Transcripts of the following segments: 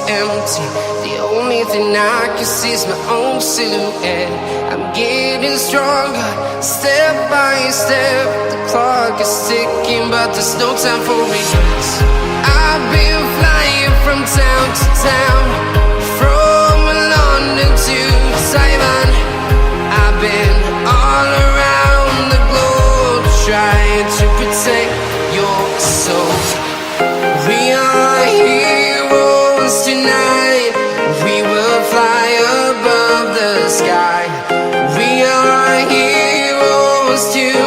empty. The only thing I can see is my own silhouette. I'm getting stronger, step by step. The clock is ticking, but there's no time for regrets. I've been flying from town to town, from London to Taiwan. I've been all around the globe, trying to protect your soul. We are heroes tonight. We will fly above the sky. We are heroes tonight.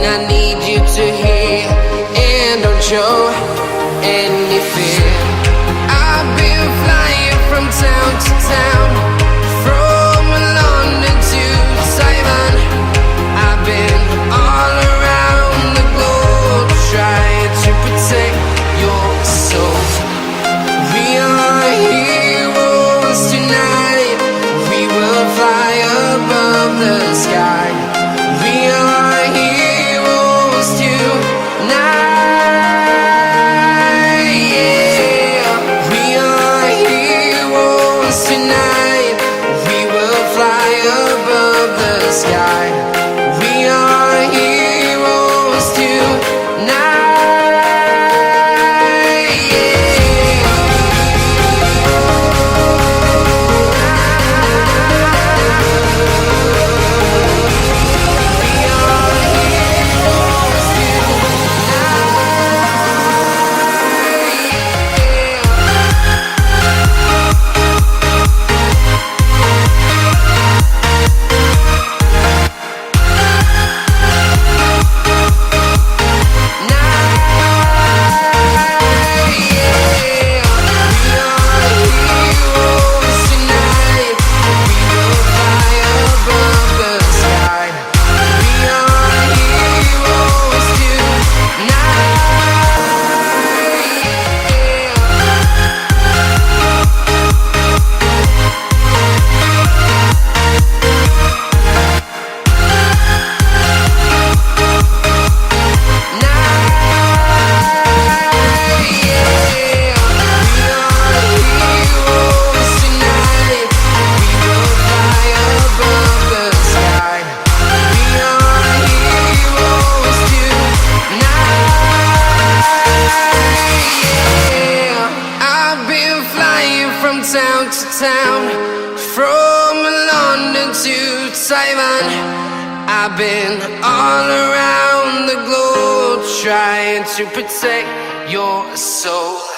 I need you to hear, and don't show any fear. I've been flying from town to town, from London to Taiwan. I've been all around the globe, trying to protect your soul. We are heroes tonight. We will fly above the sky. We are heroes tonight, yeah. We are heroes tonight. We will fly above the sky. We are heroes tonight, yeah. Town to town, from London to Taiwan. I've been all around the globe, trying to protect your soul.